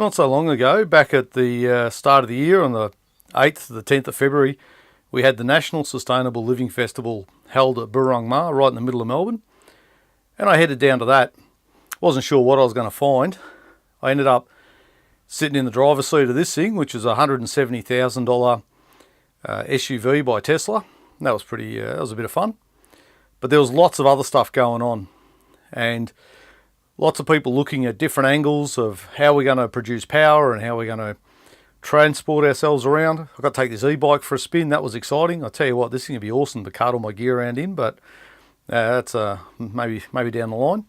not so long ago, back at the start of the year on the 8th to the 10th of February, we had the National Sustainable Living Festival held at Burrung Ma, right in the middle of Melbourne. And I headed down to that. Wasn't sure what I was going to find. I ended up sitting in the driver's seat of this thing, which is a $170,000 SUV by Tesla. And that was pretty, that was a bit of fun. But there was lots of other stuff going on. And lots of people looking at different angles of how we're going to produce power and how we're going to transport ourselves around. I got to take this e-bike for a spin. That was exciting. I'll tell you what, this thing would be awesome to cart all my gear around in, but that's maybe down the line.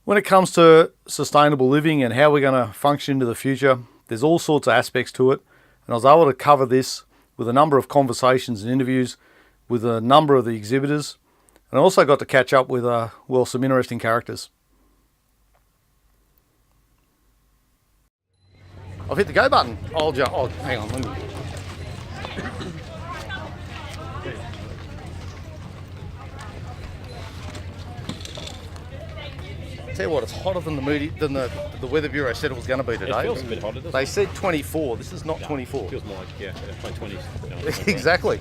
When it comes to sustainable living and how we're going to function into the future, there's all sorts of aspects to it. And I was able to cover this with a number of conversations and interviews with a number of the exhibitors. And I also got to catch up with, well, some interesting characters. I've hit the go button. Oh, hang on. Let me... Tell you what, it's hotter than the Weather Bureau said it was going to be today. It feels a bit hotter, doesn't it? They said 24. This is not 24. It feels more like, my 20s. Exactly.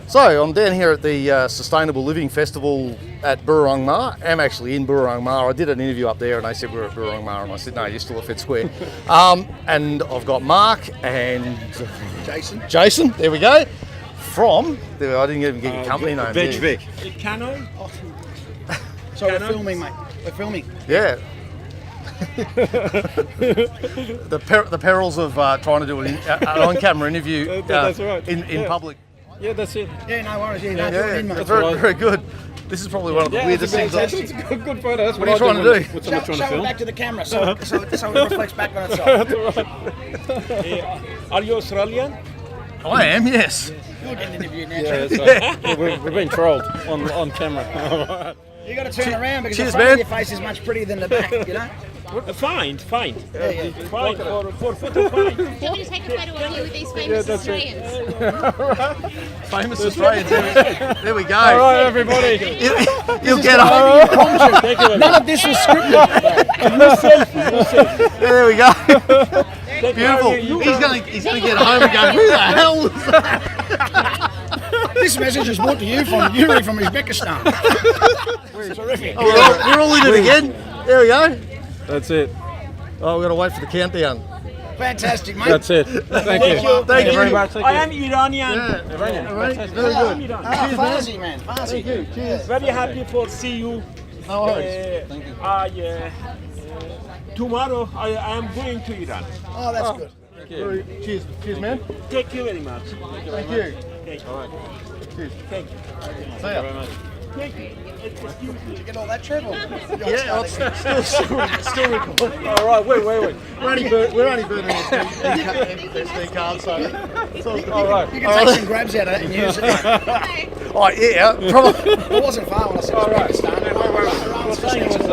So I'm down here at the Sustainable Living Festival at Burrung Ma. I'm actually in Burrung Ma. I did an interview up there and they said we're at Burrung Ma and I said, no, you're still at Fed Square. And I've got Mark and Jason, there we go. I didn't even get your company name. Vic. Cano? So we're filming, mate. We're filming. Yeah. the perils of trying to do an on-camera interview that's right. in public. Yeah, that's it. Yeah, no worries. Very good. This is probably one of the weirdest things. It's a good photo. That's what are you trying to do? With someone trying to Show film. it back to the camera so it reflects back on itself. Are you Australian? I am, yes. You're getting interviewed now. Yeah, that's right. We've been trolled on camera. You got to turn around because Cheers, the front man. of your face is much prettier than the back, you know? Fine. Yeah. Fine for photo, fine. Do you want me to take a photo of you with these famous Australians? Famous Australians. There we go. All right, everybody. You'll get home. Thank you. None of this was scripted. There we go. Beautiful. He's gonna get home and go, who the hell was that? This message is brought to you from Yuri from Uzbekistan. Terrific. Oh, we're all in it again. There we go. That's it. Oh, we've got to wait for the countdown. Fantastic, mate. That's it. Thank you. Thank you very much. I am Iranian. Yeah. Iranian. Very good. Farsi, man. Farsi. Thank you. Cheers. Very happy for see you. No worries. Thank you. Tomorrow I am going to Iran. Oh, that's good. Cheers. Cheers, man. Thank you very much. Thank you. Thank you. All right. Cheers. Thank you. See ya. Thank you. Excuse me. Did you get all that, Trevor? Yeah, still recording. All right, wait. We're only burning SD card, so it's all right. You can take some grabs out of it and use it. Oh, yeah, probably. It wasn't far when I said Uzbekistan. Well, saying it was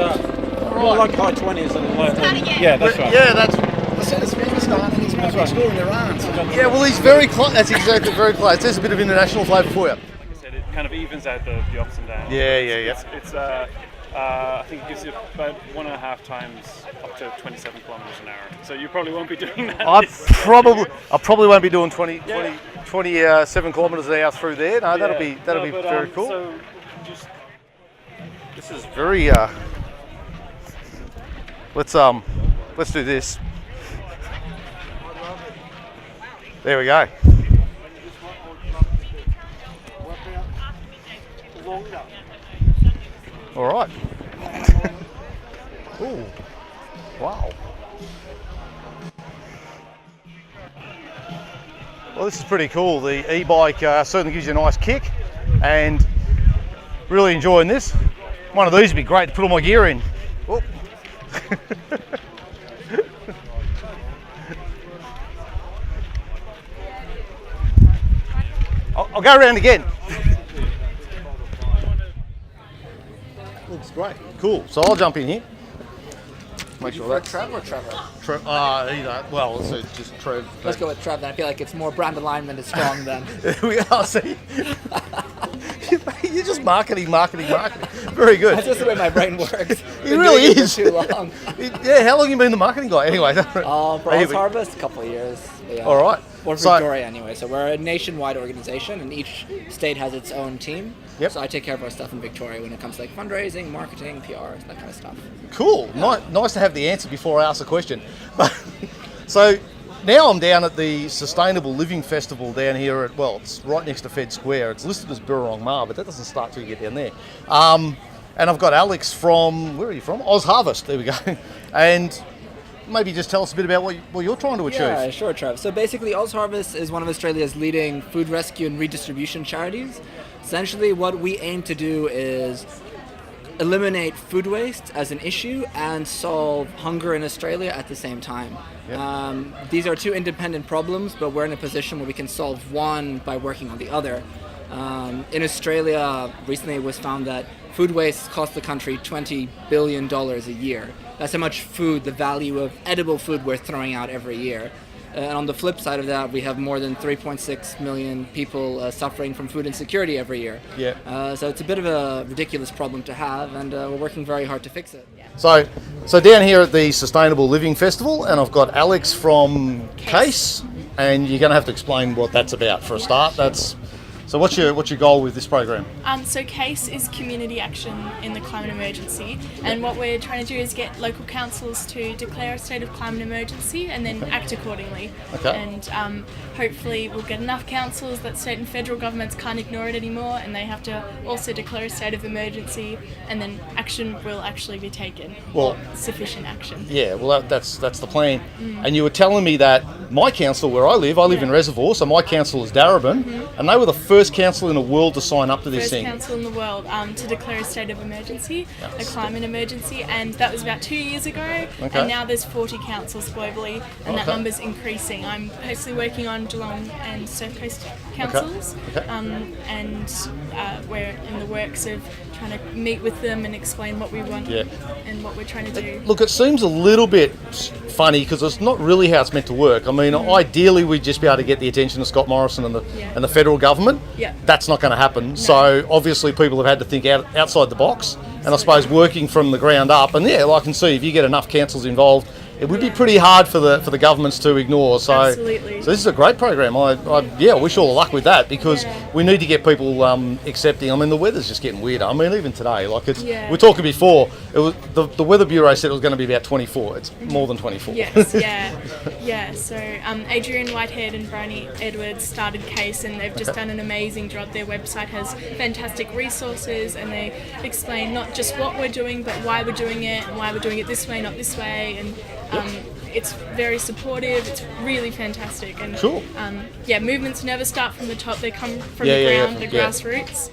more like high 20s and low. again. Yeah, that's right. Yeah, that's. I said Uzbekistan and he's moving school in Iran. So. Yeah, well, he's very close. That's exactly very close. There's a bit of international flavour for you. It kind of evens out the ups and downs. Yeah. It's I think it gives you about 1.5 times up to 27 kilometers an hour. So you probably won't be doing that. I probably won't be doing 27 kilometres an hour through there. No, that'll be very cool. So just This is very. Let's do this. There we go. All right. Ooh. Wow. Well, this is pretty cool. The e-bike certainly gives you a nice kick, and really enjoying this. One of these would be great to put all my gear in. Oh. I'll go around again. Looks great. Cool. So I'll jump in here. Make sure that's Trevor or Trevor? either. Well, it's just Trev. Let's go with Trev then. I feel like it's more brand alignment is strong then. There we are. See, you're just marketing. Very good. That's just the way my brain works. He really is. Too long. Yeah, how long have you been the marketing guy? Anyway. For Oz Harvest, a couple of years. Yeah. All right. Or Victoria, anyway. So we're a nationwide organization, and each state has its own team. Yep. So I take care of our stuff in Victoria when it comes to like fundraising, marketing, PR, that kind of stuff. Cool. Nice to have the answer before I ask the question. So now I'm down at the Sustainable Living Festival down here at, well, it's right next to Fed Square. It's listed as Burrong Ma, but that doesn't start till you get down there. And I've got Alex from, where are you from? Oz Harvest, there we go. And maybe just tell us a bit about what you're trying to achieve. Yeah, sure, Trev. So basically, Oz Harvest is one of Australia's leading food rescue and redistribution charities. Essentially, what we aim to do is eliminate food waste as an issue and solve hunger in Australia at the same time. Yep. These are two independent problems, but we're in a position where we can solve one by working on the other. In Australia, recently it was found that food waste costs the country $20 billion a year. That's how much food, the value of edible food we're throwing out every year. And on the flip side of that, we have more than 3.6 million people suffering from food insecurity every year. Yeah. So it's a bit of a ridiculous problem to have, and we're working very hard to fix it. So down here at the Sustainable Living Festival, and I've got Alex from CACE, and you're going to have to explain what that's about for a start. So what's your goal with this program? So CACE is community action in the climate emergency, and what we're trying to do is get local councils to declare a state of climate emergency and then act accordingly. Okay. And hopefully we'll get enough councils that state and federal governments can't ignore it anymore, and they have to also declare a state of emergency, and then action will actually be taken. Well, sufficient action. Yeah, well that's the plan. And you were telling me that my council where I live in Reservoir, so my council is Darebin, and they were the first council in the world to sign up to this thing. First council in the world to declare a state of emergency, a climate emergency, and that was about 2 years ago. Okay. And now there's 40 councils globally, and that number's increasing. I'm personally working on Geelong and Surf Coast councils, and we're in the works of trying to meet with them and explain what we want and what we're trying to do. Look, it seems a little bit funny because it's not really how it's meant to work. I mean, ideally we'd just be able to get the attention of Scott Morrison and the federal government. That's not going to happen. No. So obviously people have had to think outside the box, and I suppose working from the ground up. And I can see if you get enough councils involved, it would be pretty hard for the governments to ignore. So, absolutely. So this is a great program. I wish all the luck with that, because we need to get people accepting. I mean, the weather's just getting weirder. I mean, even today, like we were talking before, it was the Weather Bureau said it was going to be about 24. It's more than 24. Yes, yeah. So Adrian Whitehead and Bryony Edwards started CACE, and they've just done an amazing job. Their website has fantastic resources, and they explain not just what we're doing, but why we're doing it, and why we're doing it this way, not this way, and it's very supportive. It's really fantastic, and cool. Movements never start from the top; they come from the ground, the grassroots.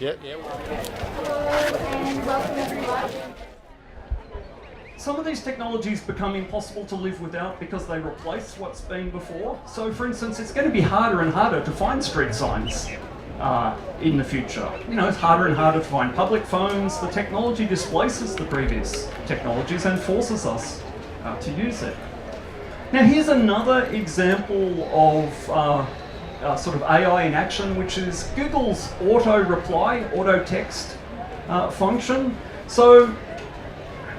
Some of these technologies become impossible to live without because they replace what's been before. So, for instance, it's going to be harder and harder to find street signs in the future. It's harder and harder to find public phones. The technology displaces the previous technologies and forces us to use it. Now here's another example of sort of AI in action, which is Google's auto-reply, auto-text function. So,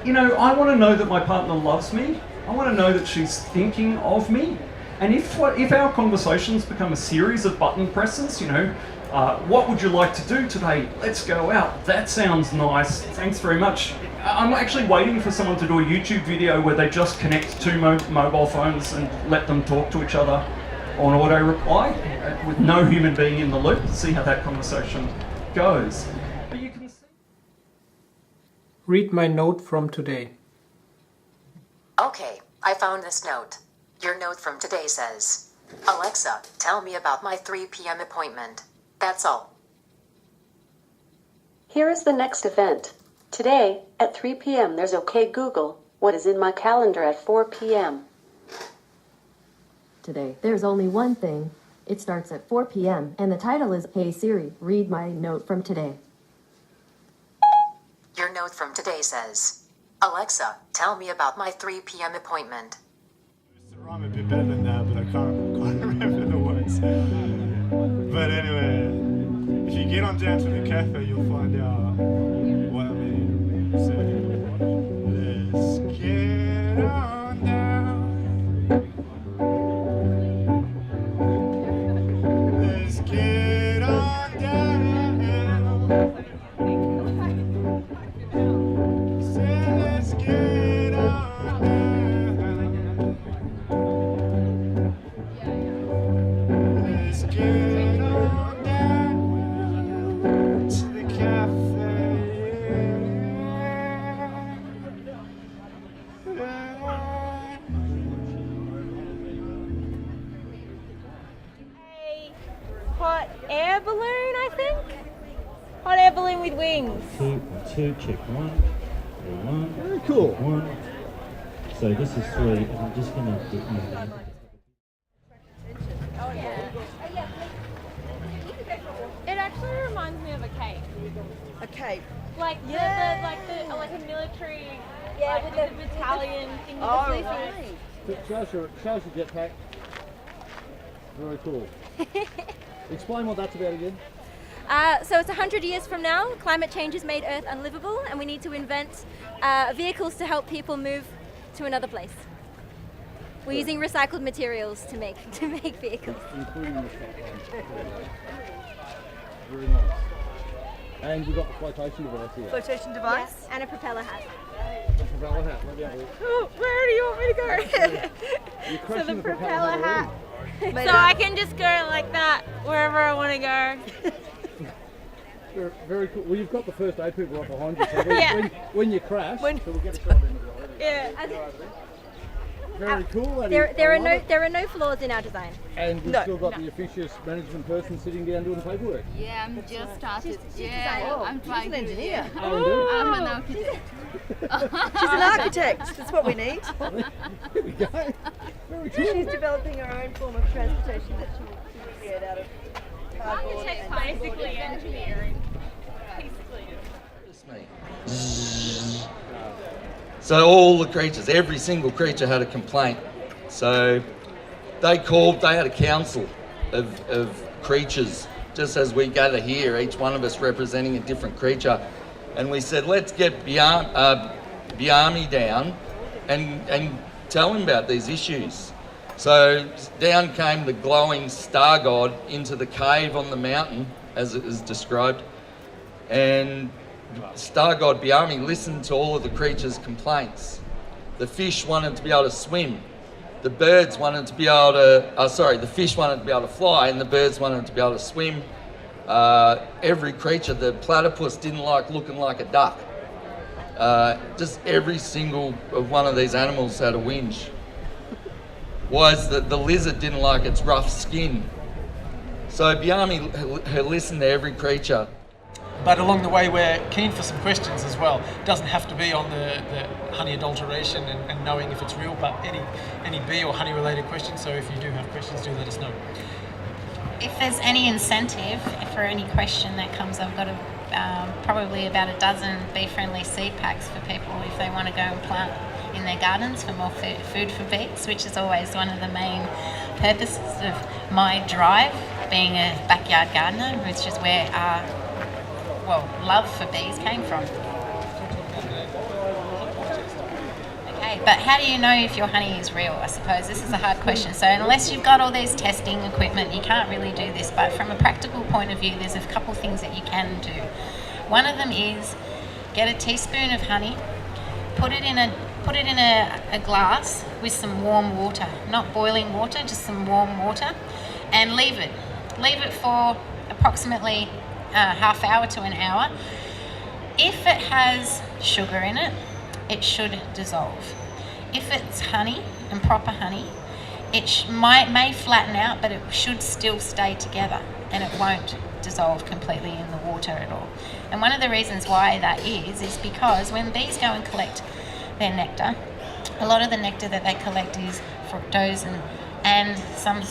I want to know that my partner loves me. I want to know that she's thinking of me. And if our conversations become a series of button presses, what would you like to do today? Let's go out. That sounds nice. Thanks very much. I'm actually waiting for someone to do a YouTube video where they just connect two mobile phones and let them talk to each other on auto reply with no human being in the loop to see how that conversation goes. But you can see. Read my note from today. Okay, I found this note. Your note from today says, Alexa, tell me about my 3 p.m. appointment. That's all. Here is the next event. Today, at 3 p.m. there's OK Google, what is in my calendar at 4 p.m. Today, there's only one thing. It starts at 4 p.m. and the title is, Hey Siri, read my note from today. Your note from today says, Alexa, tell me about my 3 p.m. appointment. I rhyme a bit better than that, but I can't remember the words. But anyway, if you get on down to the cafe, you'll find out what I mean. Let's get on down to the cafe. Hot air balloon, I think. Hot air balloon with wings. Two, check one. Very cool. One. So this is 3, and I'm just going to get you down. Oh yeah. It actually reminds me of a cape. A cape? Like like a military, like with the battalion thing. Oh, with the right. Shows your jetpack. Very cool. Explain what that's about again. So it's 100 years from now, climate change has made Earth unlivable and we need to invent vehicles to help people move to another place. We're using recycled materials to make vehicles. Including the stuff. Very nice. And we've got the flotation device here. Flotation device? Yes, and a propeller hat. The propeller hat. Let me have a look. Oh, where do you want me to go? You're So crushing the propeller hat. So Made I can just go like that wherever I want to go. Very cool. Well, you've got the first aid people right behind you. So Yeah. when you crash, so we'll get a shot in as well. Yeah. Very cool. That There is. are I love there are no flaws in our design. it. And we've still got the officious management person sitting down doing the paperwork. Yeah, I'm just started. She's I'm she's trying an to. engineer. Yeah. Oh, indeed. I'm an architect. She's an architect. That's what we need. Here we go. Very cool. She's developing her own form of transportation that she will create out of cardboard. Architect's basically engineering. So all the creatures, every single creature had a complaint. So they had a council of creatures, just as we gather here, each one of us representing a different creature. And we said, let's get Biami down and tell him about these issues. So down came the glowing star god into the cave on the mountain, as it is described. And Star God Biami listened to all of the creatures' complaints. The fish wanted to be able to swim. The birds wanted to be able to, the fish wanted to be able to fly and the birds wanted to be able to swim. Every creature, the platypus didn't like looking like a duck. Just every single one of these animals had a whinge. Was that the lizard didn't like its rough skin. So Biami listened to every creature. But along the way, we're keen for some questions as well. It doesn't have to be on the honey adulteration and knowing if it's real, but any bee or honey related questions. So if you do have questions, do let us know. If there's any incentive for any question that comes, I've got probably about a dozen bee-friendly seed packs for people if they want to go and plant in their gardens for more food for bees, which is always one of the main purposes of my drive, being a backyard gardener, which is where our love for bees came from. Okay, but how do you know if your honey is real? I suppose this is a hard question. So unless you've got all these testing equipment, you can't really do this. But from a practical point of view, there's a couple things that you can do. One of them is get a teaspoon of honey, put it in a glass with some warm water, not boiling water, just some warm water, and leave it for approximately half hour to an hour. If it has sugar in it, it should dissolve. If it's honey and proper honey, it may flatten out, but it should still stay together and it won't dissolve completely in the water at all. And one of the reasons why that is because when bees go and collect their nectar, a lot of the nectar that they collect is fructose and some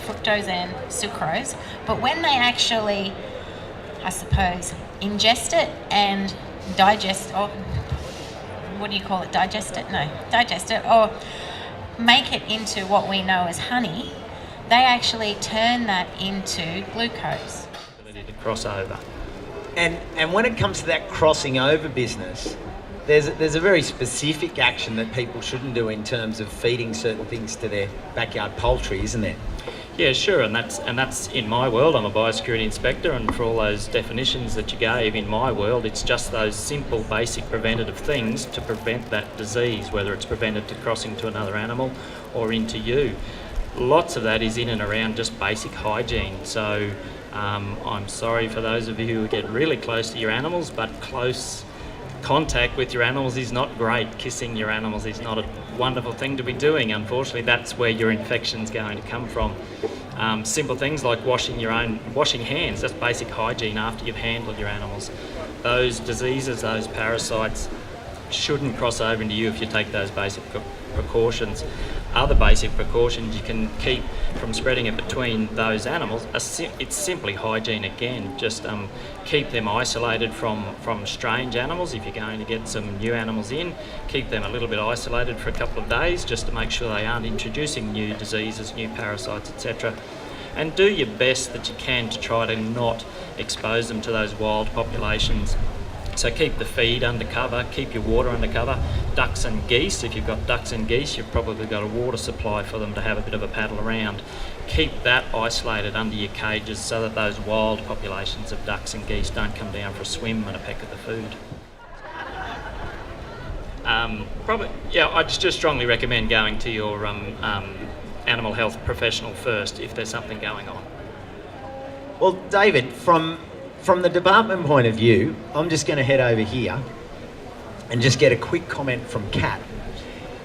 fructose and sucrose, but when they actually, I suppose, ingest it and digest, or what do you call it, digest it, or make it into what we know as honey, they actually turn that into glucose. Ability to cross over. And when it comes to that crossing over business, there's a very specific action that people shouldn't do in terms of feeding certain things to their backyard poultry, isn't there? Yeah, sure, and that's in my world. I'm a biosecurity inspector, and for all those definitions that you gave, in my world, it's just those simple, basic preventative things to prevent that disease, whether it's prevented to crossing to another animal or into you. lots of that is in and around just basic hygiene. So I'm sorry for those of you who get really close to your animals, but close contact with your animals is not great. Kissing your animals is not a wonderful thing to be doing. Unfortunately, that's where your infection's going to come from. Simple things like washing hands, that's basic hygiene after you've handled your animals. Those diseases, those parasites shouldn't cross over into you if you take those basic precautions. Other basic precautions you can keep from spreading it between those animals, it's simply hygiene again. Just keep them isolated from strange animals. If you're going to get some new animals in, keep them a little bit isolated for a couple of days just to make sure they aren't introducing new diseases, new parasites, etc. And do your best that you can to try to not expose them to those wild populations. So keep the feed under cover, keep your water under cover. Ducks and geese, if you've got ducks and geese, you've probably got a water supply for them to have a bit of a paddle around. Keep that isolated under your cages so that those wild populations of ducks and geese don't come down for a swim and a peck of the food. I'd just strongly recommend going to your animal health professional first if there's something going on. Well, David, from the department point of view, I'm just going to head over here and just get a quick comment from Kat.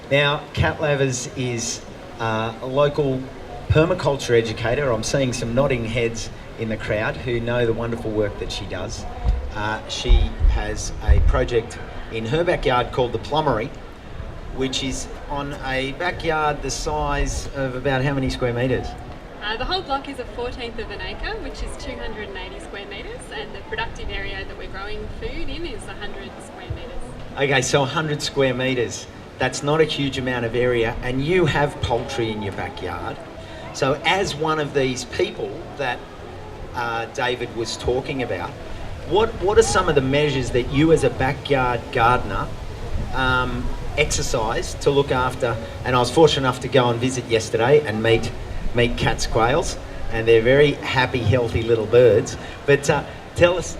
Now, Kat Lavers is a local permaculture educator. I'm seeing some nodding heads in the crowd who know the wonderful work that she does. She has a project in her backyard called the Plumbery, which is on a backyard the size of about how many square metres? The whole block is a 1/14 of an acre, which is 280 square metres, and the productive area that we're growing food in is 100 square metres. Okay, so 100 square metres. That's not a huge amount of area, and you have poultry in your backyard. So as one of these people that David was talking about, what are some of the measures that you as a backyard gardener exercise to look after? And I was fortunate enough to go and visit yesterday and meet Cat's quails, and they're very happy, healthy little birds. But tell us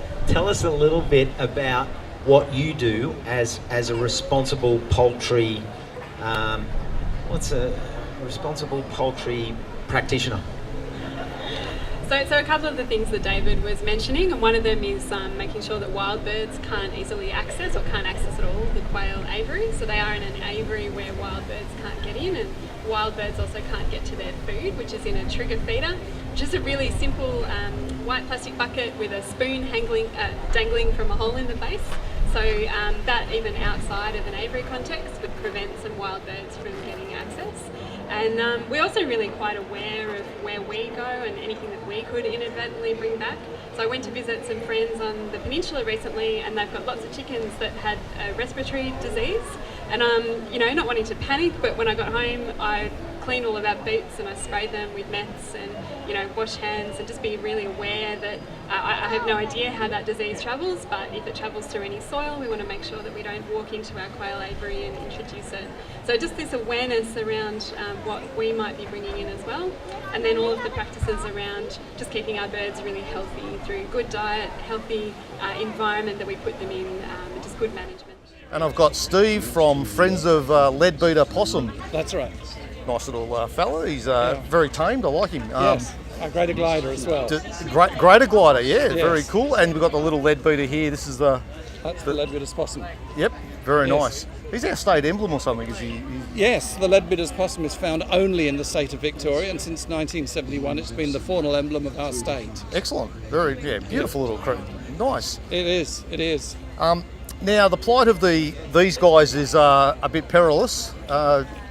a little bit about what you do as a responsible poultry. What's a responsible poultry practitioner? So a couple of the things that David was mentioning, and one of them is making sure that wild birds can't easily access, or can't access at all, the quail aviary. So they are in an aviary where wild birds can't get in, and wild birds also can't get to their food, which is in a trigger feeder, which is a really simple white plastic bucket with a spoon dangling from a hole in the base. So that, even outside of an aviary context, would prevent some wild birds from getting access. And we're also really quite aware of where we go and anything that we could inadvertently bring back. So I went to visit some friends on the peninsula recently, and they've got lots of chickens that had a respiratory disease. And not wanting to panic, but when I got home, I cleaned all of our boots and I sprayed them with meths and wash hands, and just be really aware that I have no idea how that disease travels, but if it travels through any soil, we want to make sure that we don't walk into our quail aviary and introduce it. So just this awareness around what we might be bringing in as well, and then all of the practices around just keeping our birds really healthy through good diet, healthy environment that we put them in, and just good management. And I've got Steve from Friends of Leadbeater'sPossum. That's right. Nice little fella. He's very tamed. I like him. Yes, a greater glider as well. Greater glider, yeah, yes. Very cool. And we've got the little leadbeater here. This is that's the Leadbeater'sPossum. Yep, very yes. nice. He's our state emblem or something, is he? Yes, the Leadbeater'sPossum is found only in the state of Victoria, and since 1971 it's been the faunal emblem of our state. Excellent. Very beautiful little creature. Nice. It is. Now the plight of these guys is a bit perilous.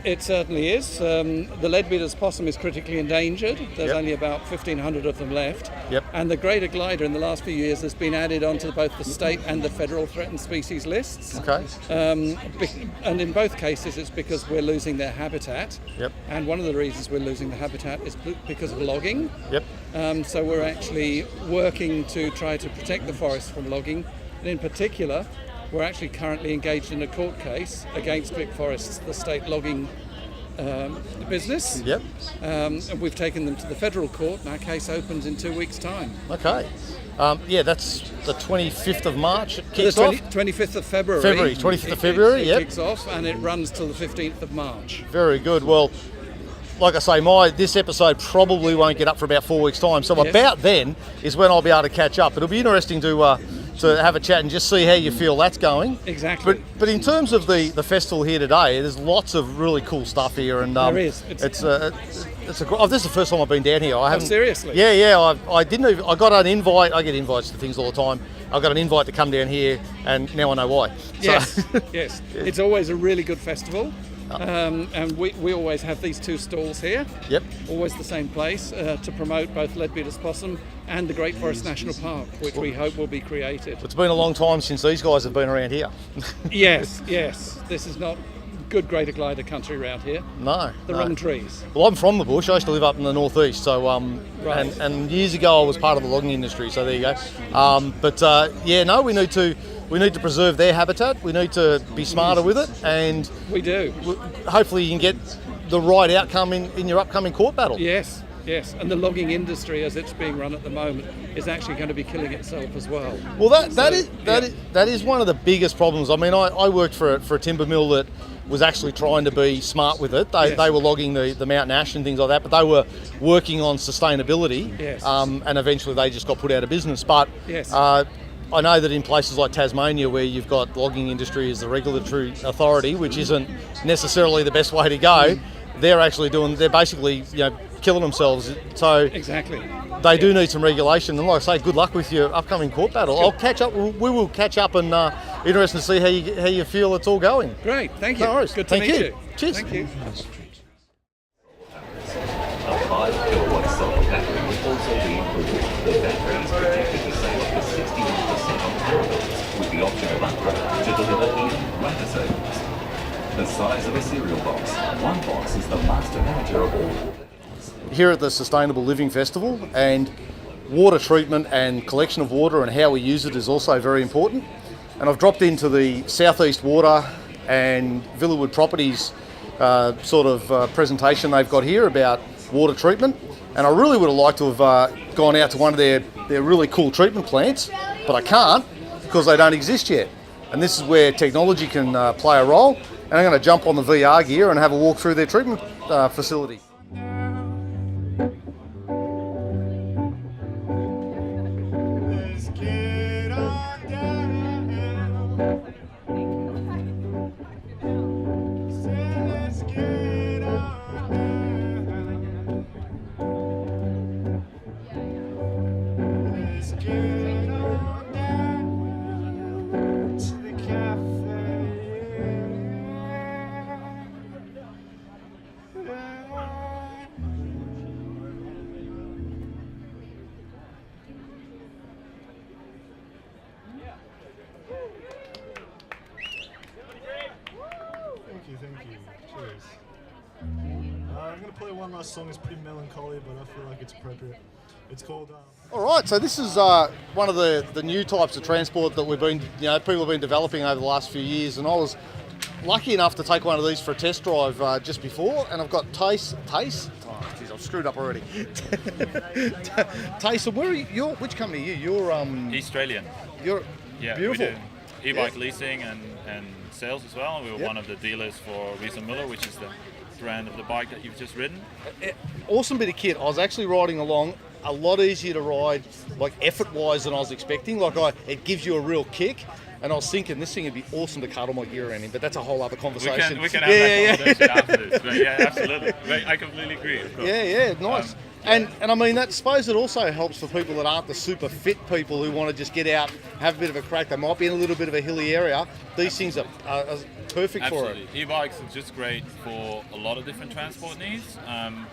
It certainly is. The Leadbeater'sPossum is critically endangered. There's only about 1,500 of them left. Yep. And the greater glider in the last few years has been added onto both the state and the federal threatened species lists. Okay. And in both cases it's because we're losing their habitat. Yep. And one of the reasons we're losing the habitat is because of logging. Yep. So we're actually working to try to protect the forest from logging. And in particular, we're actually currently engaged in a court case against Vic Forests, the state logging business. Yep. And we've taken them to the federal court, and our case opens in 2 weeks' time. Okay. That's the 25th of March. It kicks the off. 25th of February. 25th of February. It Yep. kicks off, and it runs till the 15th of March. Very good. Well, like I say, this episode probably won't get up for about 4 weeks' time. So about then is when I'll be able to catch up. It'll be interesting to have a chat and just see how you feel that's going. Exactly. But in terms of the festival here today, there's lots of really cool stuff here, and there is. This is the first time I've been down here. I haven't. Seriously? Yeah. I didn't even. I got an invite. I get invites to things all the time. I got an invite to come down here, and now I know why. Yes. Yes. It's always a really good festival. And we always have these 2 stalls here. Yep. Always the same place to promote both Leadbeater'sPossum and the Great Forest National Park, which we hope will be created. It's been a long time since these guys have been around here. Yes. This is not good greater glider country around here. No. The wrong trees. Well, I'm from the bush. I used to live up in the northeast. So, Right. and years ago I was part of the logging industry. So there you go. We need to preserve their habitat. We need to be smarter with it, and we do. Hopefully, you can get the right outcome in your upcoming court battle. Yes. And the logging industry, as it's being run at the moment, is actually going to be killing itself as well. Well, that is one of the biggest problems. I mean, I worked for a timber mill that was actually trying to be smart with it. They were logging the mountain ash and things like that, but they were working on sustainability. Yes. And eventually they just got put out of business. But yes. I know that in places like Tasmania, where you've got logging industry as the regulatory authority, which isn't necessarily the best way to go, they're basically killing themselves. So exactly, they do need some regulation. And like I say, good luck with your upcoming court battle. I'll catch up. We will catch up, and interesting to see how you feel it's all going. Great, thank you. No worries. Good to meet you. Cheers. Thank you. A 5-kilowatt solar battery will also be included. The battery is projected to save up to 61% on power bills, with the option of upgrade to deliver even greater savings. The size of a cereal box. One box is the master manager of all. Here at the Sustainable Living Festival, and water treatment and collection of water and how we use it is also very important. And I've dropped into the Southeast Water and Villawood Properties presentation they've got here about water treatment, and I really would have liked to have gone out to one of their really cool treatment plants, but I can't because they don't exist yet. And this is where technology can play a role, and I'm going to jump on the VR gear and have a walk through their treatment facility. Thank you. Cheers. I'm going to play one last song. It's pretty melancholy, but I feel like it's appropriate. It's called... All right, so this is one of the new types of transport that people have been developing over the last few years, and I was lucky enough to take one of these for a test drive just before, and I've got Tace. Oh, geez, I've screwed up already. Tace, and where are you? Which company are you? You're E-stralian. You're beautiful. We do e-bike leasing and sales as well. We were one of the dealers for Riese Miller, which is the brand of the bike that you've just ridden. Awesome bit of kit. I was actually riding along. A lot easier to ride, like effort-wise, than I was expecting. It gives you a real kick. And I was thinking this thing would be awesome to cut all my gear around in, but that's a whole other conversation. We can have that conversation after this. But yeah, absolutely. I completely agree. Of course. Yeah, nice. And I mean, I suppose it also helps for people that aren't the super fit people who want to just get out, have a bit of a crack. They might be in a little bit of a hilly area. These things are perfect for it. E-bikes are just great for a lot of different transport needs,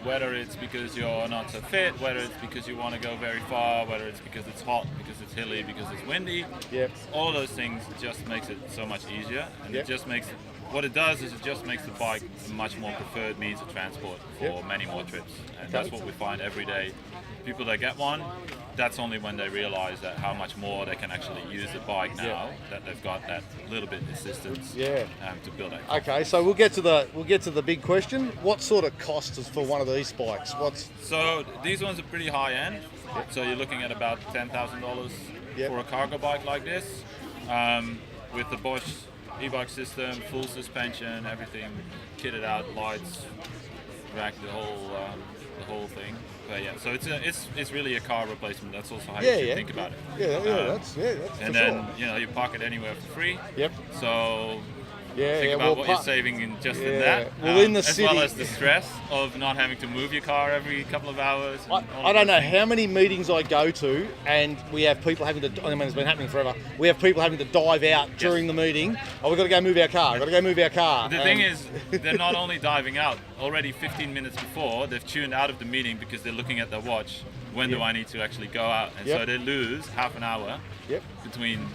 whether it's because you're not so fit, whether it's because you want to go very far, whether it's because it's hot, because it's hilly, because it's windy. Yep. All of those things just makes it so much easier, and Yep. it just makes what it does is it just makes the bike a much more preferred means of transport for many more trips, and that's what we find every day. People that get one, that's only when they realize that how much more they can actually use the bike now that they've got that little bit of assistance to build that. Okay, so we'll get to the big question. What sort of cost is for one of these bikes? So these ones are pretty high end. So you're looking at about $10,000 for a cargo bike like this, with the Bosch e-bike system, full suspension, everything kitted out, lights, back the whole thing. But yeah, so it's really a car replacement. That's also how Yeah, you should yeah. think about it. That's And for then sure. you park it anywhere for free. Yep. So Yeah, think yeah, about well, what you're saving in just in yeah. that. Well, in the as city- well as the stress of not having to move your car every couple of hours. and all I of don't those know things. how many meetings I go to, and we have people having to. I mean, it's been happening forever. We have people having to dive out during the meeting. Oh, we've got to go move our car. Got to go move our car. The thing is, they're not only diving out. Already 15 minutes before, they've tuned out of the meeting because they're looking at their watch. When do I need to actually go out? And so they lose half an hour between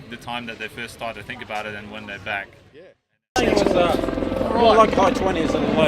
the time that they first start to think about it and when they're back. It was more like high 20s and low.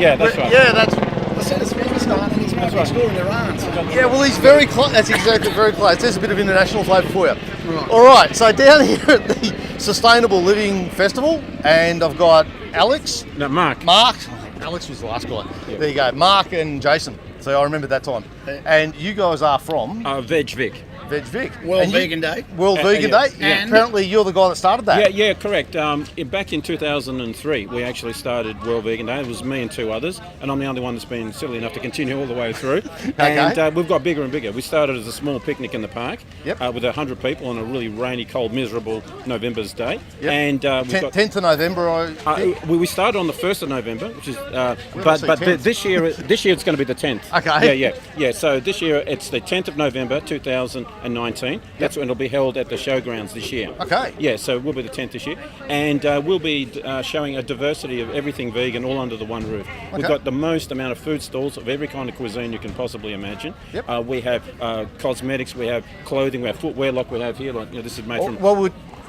Yeah, that's right. Yeah, that's. I said it's Uzbekistan and he's right next door in Iran. So Yeah, well, he's very close. That's exactly very close. There's a bit of international flavour for you. Right. All right, so down here at the Sustainable Living Festival, and I've got Alex. No, Mark. Mark. Alex was the last guy. Yeah. There you go. Mark and Jason. So I remember that time. And you guys are from? Veg Vic. Veg Vic. World And you- Vegan Day. World Vegan yeah. Day. And- Apparently you're the guy that started that. Yeah, correct. Back in 2003, we actually started World Vegan Day. It was me and two others, and I'm the only one that's been silly enough to continue all the way through. And we've got bigger and bigger. We started as a small picnic in the park with 100 people on a really rainy, cold, miserable November's day. Yep. And we've got 10th of November, I think. we started on the 1st of November, which is did I but say but 10th? this year it's going to be the 10th. Okay. Yeah. So this year it's the 10th of November 2019. That's when it'll be held at the showgrounds this year. Okay. Yeah, so we'll be the 10th this year, and we'll be showing a diversity of everything vegan all under the one roof. We've Okay. got the most amount of food stalls of every kind of cuisine you can possibly imagine. Yep. We have cosmetics, we have clothing, we have footwear like we have here. Like this is made from. Well,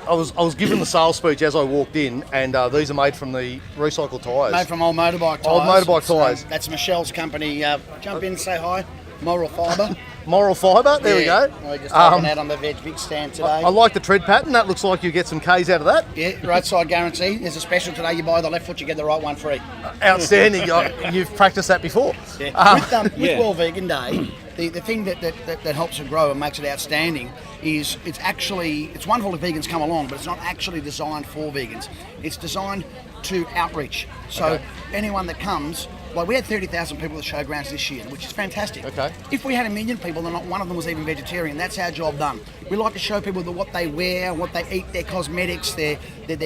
I was given the sales speech as I walked in, and these are made from the recycled tyres. Made from old motorbike tyres. Old motorbike It's, tyres. That's Michelle's company. Jump in, say hi. Moral Fibre. Moral Fibre, there we go. I just opened that on the Veg Vic stand today. I like the tread pattern. That looks like you get some K's out of that. Yeah, roadside guarantee. There's a special today. You buy the left foot, you get the right one free. Outstanding. You've practiced that before. Yeah. With World Vegan Day, the thing that helps it grow and makes it outstanding is it's wonderful if vegans come along, but it's not actually designed for vegans. It's designed to outreach. So anyone that comes, we had 30,000 people at the showgrounds this year, which is fantastic. Okay. If we had 1 million people and not one of them was even vegetarian, that's our job done. We like to show people what they wear, what they eat, their cosmetics, their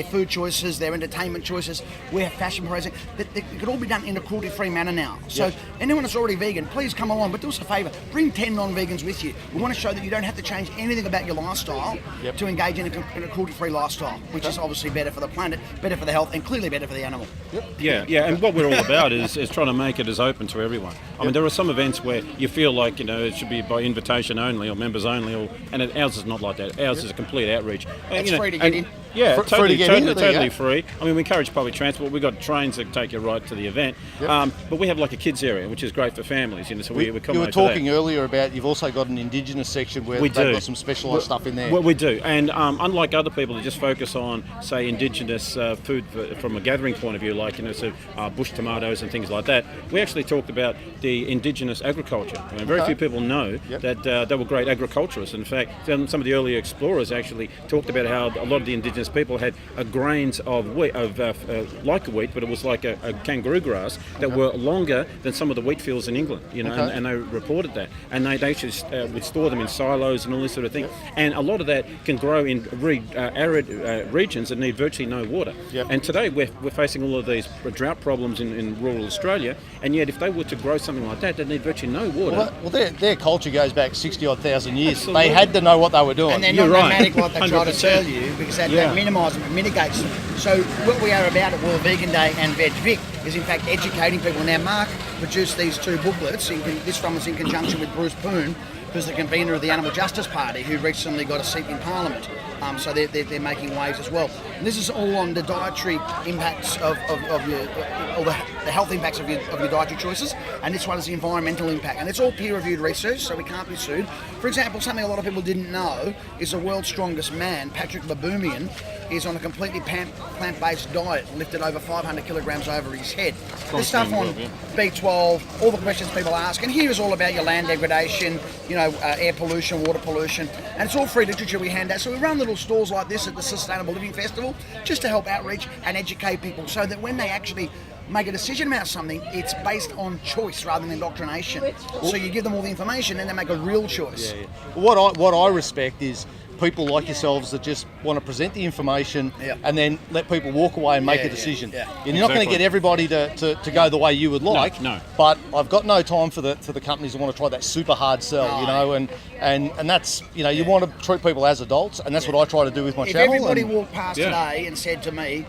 food choices, their entertainment choices. We have fashion parades. It could all be done in a cruelty-free manner now. So anyone that's already vegan, please come along, but do us a favour, bring 10 non-vegans with you. We want to show that you don't have to change anything about your lifestyle to engage in a cruelty-free lifestyle, which is obviously better for the planet, better for the health, and clearly better for the animal. Yeah, and what we're all about is trying to make it as open to everyone. I mean, there are some events where you feel like, it should be by invitation only or members only, and ours is not like that. Ours is a complete outreach. It's free to get in. Yeah, Free totally, to get in, totally free. I mean, we encourage public transport. We've got trains that take you right to the event. But we have like a kids area, which is great for families. So we You accommodate were for that. talking earlier about you've also got an Indigenous section where they've got some specialised stuff in there. Well, we do, and unlike other people that just focus on, say, Indigenous food from a gathering point of view, like bush tomatoes and things like that, we actually talked about the Indigenous agriculture. I mean, very few people know that they were great agriculturists. In fact, some of the early explorers actually talked about how a lot of the Indigenous people had grains of wheat, like a wheat, but it was like a kangaroo grass that were longer than some of the wheat fields in England. And they reported that, and they actually would store them in silos and all this sort of thing. And a lot of that can grow in arid regions that need virtually no water. And today we're facing all of these drought problems in rural Australia, and yet if they were to grow something like that, they need virtually no water. Well, their culture goes back 60,000 years. Absolutely. They had to know what they were doing. And they're not nomadic like they try to tell you, because that minimises and mitigates them. So what we are about at World Vegan Day and Veg Vic is in fact educating people. Now Mark produced these two booklets. This one was in conjunction with Bruce Poon, who's the convener of the Animal Justice Party, who recently got a seat in Parliament. So they're making waves as well. And this is all on the dietary impacts of your, or the health impacts of your dietary choices. And this one is the environmental impact. And it's all peer-reviewed research, so we can't be sued. For example, something a lot of people didn't know is the world's strongest man, Patrick Baboumian, is on a completely plant-based diet, lifted over 500 kilograms over his head. There's stuff on B12, all the questions people ask, and here is all about your land degradation, air pollution, water pollution, and it's all free literature we hand out. So we run little stalls like this at the Sustainable Living Festival just to help outreach and educate people, so that when they actually make a decision about something, it's based on choice rather than indoctrination. So you give them all the information and they make a real choice. Yeah. What I respect is people like yourselves that just want to present the information and then let people walk away and make a decision. You're not going to get everybody to go the way you would like. No. But I've got no time for the companies that want to try that super hard sell, you know, and that's, you know, you want to treat people as adults, and that's what I try to do with my channel. If everybody walked past today and said to me,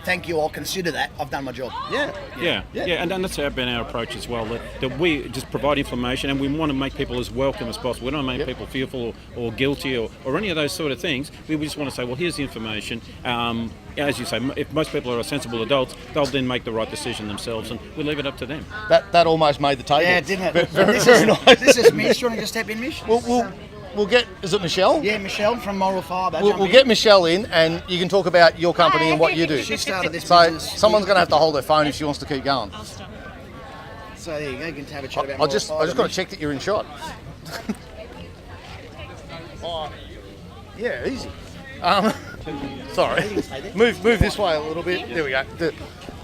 thank you, I'll consider that, I've done my job. Yeah, and that's been our approach as well, that we just provide information and we want to make people as welcome as possible. We don't make people fearful or guilty or any of those sort of things. We just want to say, well, here's the information. As you say, if most people are sensible adults, they'll then make the right decision themselves, and we leave it up to them. That almost made the table. Yeah, didn't it? Very nice. This is Mish. Do you want to just step in, Mish? We'll get, is it Michelle? Yeah, Michelle from Moral Fibre. We'll get Michelle in, and you can talk about your company and what you do. She started this so business. someone's going to have to hold their phone if she wants to keep going. So there you go, you can have a chat about I just got to check that you're in shot. Yeah, easy. Sorry. Move this way a little bit. There we go.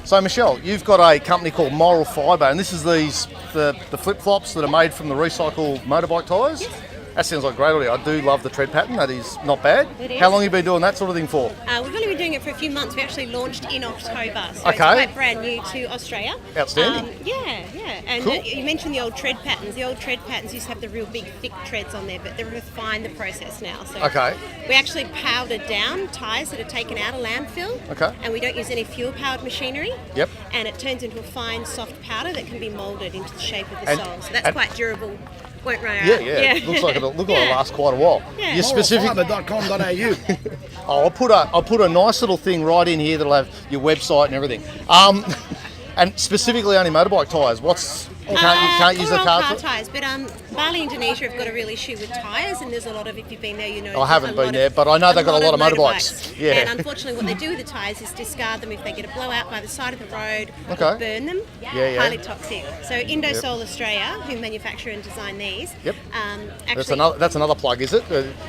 So Michelle, you've got a company called Moral Fibre, and this is the flip-flops that are made from the recycled motorbike tyres? That sounds like a great idea. I do love the tread pattern. That is not bad. It is. How long have you been doing that sort of thing for? We've only been doing it for a few months. We actually launched in October, so Okay. it's quite brand new to Australia. Outstanding. Yeah. And Cool. you mentioned the old tread patterns. The old tread patterns used to have the real big, thick treads on there, but they've refined the process now. So Okay. we actually powdered down tyres that are taken out of landfill. Okay. And we don't use any fuel-powered machinery. Yep. And it turns into a fine, soft powder that can be moulded into the shape of the And- sole. So that's and- quite durable. Won't run out. Yeah. Looks like it'll last quite a while. Yeah. You're specific. Moralfibre.com.au. I'll put a nice little thing right in here that'll have your website and everything. And specifically only motorbike tyres. You can't use the car car tyres, but Bali, Indonesia have got a real issue with tyres, and there's a lot of, if you've been there, you know. I haven't been there, but I know they've got a lot of motorbikes. Yeah. And unfortunately, what they do with the tyres is discard them if they get a blowout by the side of the road, Okay. or burn them. Yeah. Highly toxic. So Indo Yep. Australia, who manufacture and design these, Yep. actually, That's another plug, is it?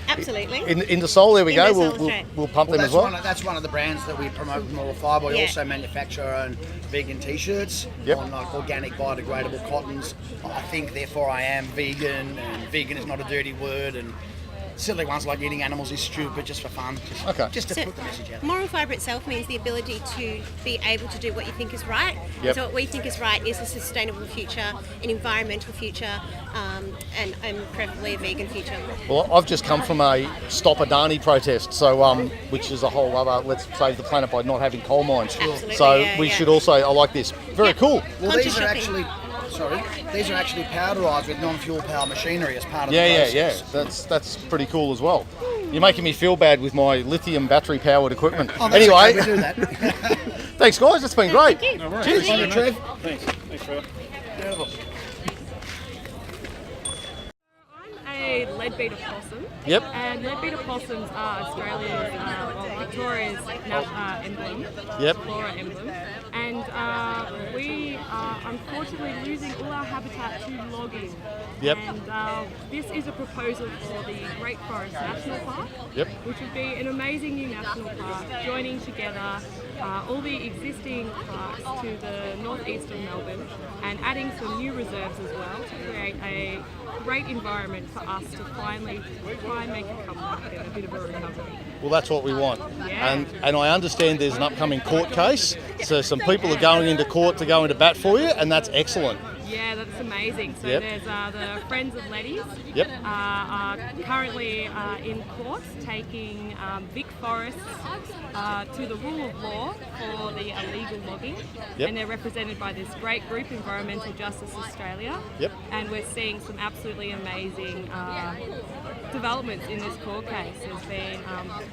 Absolutely. Indosol, there we go. Indosol, We'll, right. we'll pump them as well. That's one of the brands that we promote with Moral Fibre. We Yeah. also manufacture our own vegan t-shirts on like organic biodegradable cottons. I think, therefore, I am vegan, and vegan is not a dirty word, and silly ones like eating animals is stupid, just for fun. Just to So, put the message out. Moral fibre itself means the ability to be able to do what you think is right. Yep. So what we think is right is a sustainable future, an environmental future, and preferably a vegan future. Well, I've just come from a Stop Adani protest, so which is a whole other let's save the planet by not having coal mines. Absolutely, So yeah, we yeah. should also. I like this. Very cool. Well, these are actually powderised with non-fuel power machinery as part of the Yeah. process. That's pretty cool as well. You're making me feel bad with my lithium battery powered equipment. Oh, that's Anyway, okay, we do that. thanks guys. It's been great. Thank you. No worries. Cheers. Thank you, Trev. Thanks, Trevor. A Leadbeater'sPossum. Yep. And Leadbeater'sPossums are Australia's, Victoria's emblem. Yep. Flora emblem. And we are unfortunately losing all our habitat to logging. Yep. And this is a proposal for the Great Forest National Park. Yep. Which would be an amazing new national park, joining together all the existing parks to the northeast of Melbourne and adding some new reserves as well to create a great environment for us to finally try and make a comeback and a bit of a recovery. Well, that's what we want. Yeah. And I understand there's an upcoming court case, so some people are going into court to go into bat for you, and that's excellent. Yeah, that's amazing. So Yep. there's the Friends of Leadys Yep. are currently in court taking Vic Forests to the rule of law for the illegal logging. Yep. And they're represented by this great group, Environmental Justice Australia. Yep. And we're seeing some absolutely amazing developments in this court case. There's been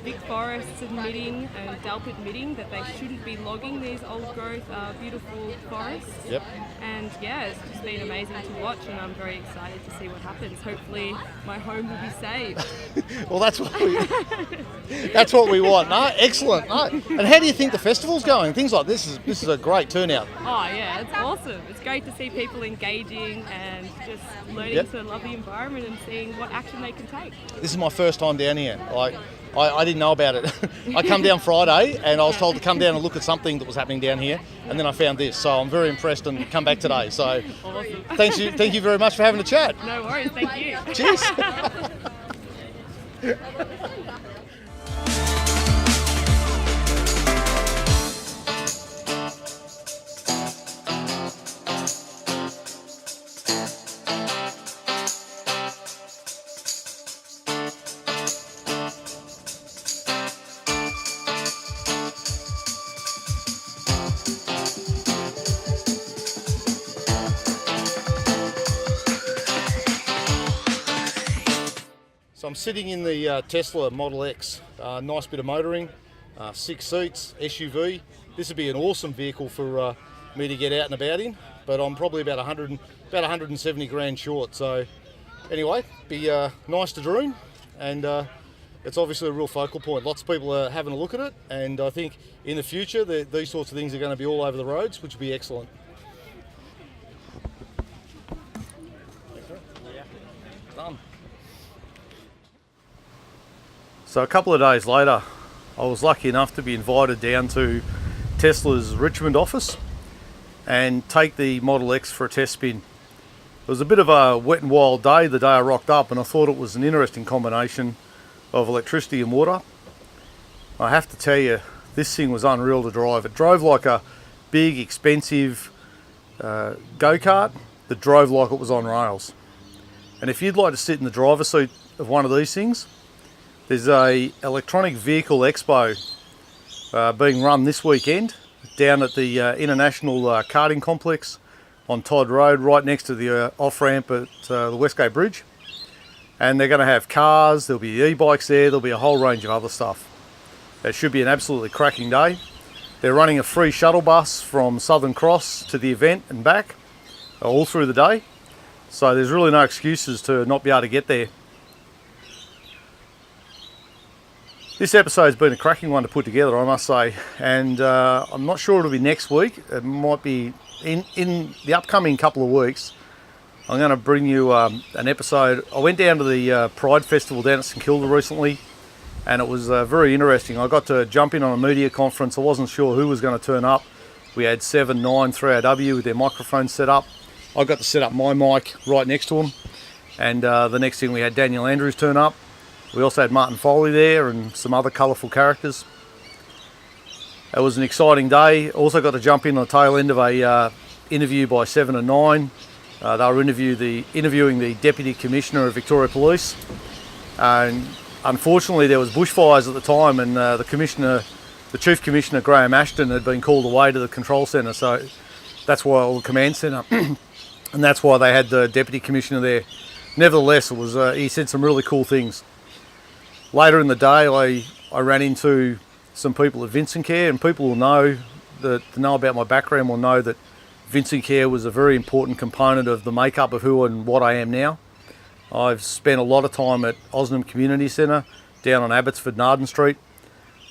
Vic Forests admitting and DELP admitting that they shouldn't be logging these old growth, beautiful forests. Yep. And yeah, it's just been amazing amazing to watch, and I'm very excited to see what happens. Hopefully my home will be saved. Well, that's what we want. No, excellent. No. And how do you think the festival's going? Things like this is a great turnout. Oh yeah, it's awesome. It's great to see people engaging and just learning to love the environment and seeing what action they can take. This is my first time down here. Like, I didn't know about it. I come down Friday and I was told to come down and look at something that was happening down here, and then I found this. So I'm very impressed and come back today. So awesome. Thank you very much for having a chat. No worries, thank you. Cheers. So I'm sitting in the Tesla Model X, nice bit of motoring, 6 seats, SUV. This would be an awesome vehicle for me to get out and about in, but I'm probably about 170 grand short. So anyway, be nice to droon, and it's obviously a real focal point. Lots of people are having a look at it, and I think in the future these sorts of things are going to be all over the roads, which would be excellent. Done. So a couple of days later, I was lucky enough to be invited down to Tesla's Richmond office and take the Model X for a test spin. It was a bit of a wet and wild day the day I rocked up, and I thought it was an interesting combination of electricity and water. I have to tell you, this thing was unreal to drive. It drove like a big, expensive go-kart that drove like it was on rails. And if you'd like to sit in the driver's seat of one of these things, there's a electronic vehicle expo being run this weekend down at the International Karting Complex on Todd Road, right next to the off-ramp at the Westgate Bridge. And they're going to have cars, there'll be e-bikes there, there'll be a whole range of other stuff. It should be an absolutely cracking day. They're running a free shuttle bus from Southern Cross to the event and back all through the day. So there's really no excuses to not be able to get there. This episode's been a cracking one to put together, I must say, and I'm not sure it'll be next week. It might be in the upcoming couple of weeks. I'm going to bring you an episode. I went down to the Pride Festival down at St Kilda recently, and it was very interesting. I got to jump in on a media conference. I wasn't sure who was going to turn up. We had 7, 9, 3AW with their microphones set up. I got to set up my mic right next to them, and the next thing we had Daniel Andrews turn up. We also had Martin Foley there and some other colourful characters. It was an exciting day. Also got to jump in on the tail end of a interview by 7 and 9. They were interviewing the Deputy Commissioner of Victoria Police. And unfortunately there was bushfires at the time, and the Chief Commissioner Graham Ashton had been called away to the control centre, so that's why, or the command centre, and that's why they had the Deputy Commissioner there. Nevertheless, it was he said some really cool things. Later in the day, I ran into some people at Vincent Care, and people will know about my background will know that Vincent Care was a very important component of the makeup of who and what I am now. I've spent a lot of time at Osnum Community Centre down on Abbotsford and Arden Street.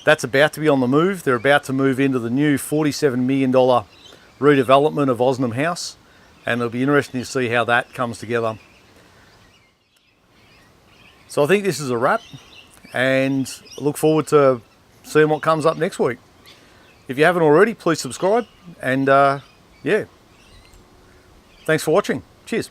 That's about to be on the move. They're about to move into the new $47 million redevelopment of Osnum House, and it'll be interesting to see how that comes together. So I think this is a wrap, and I look forward to seeing what comes up next week. If you haven't already, please subscribe, and yeah, thanks for watching. Cheers.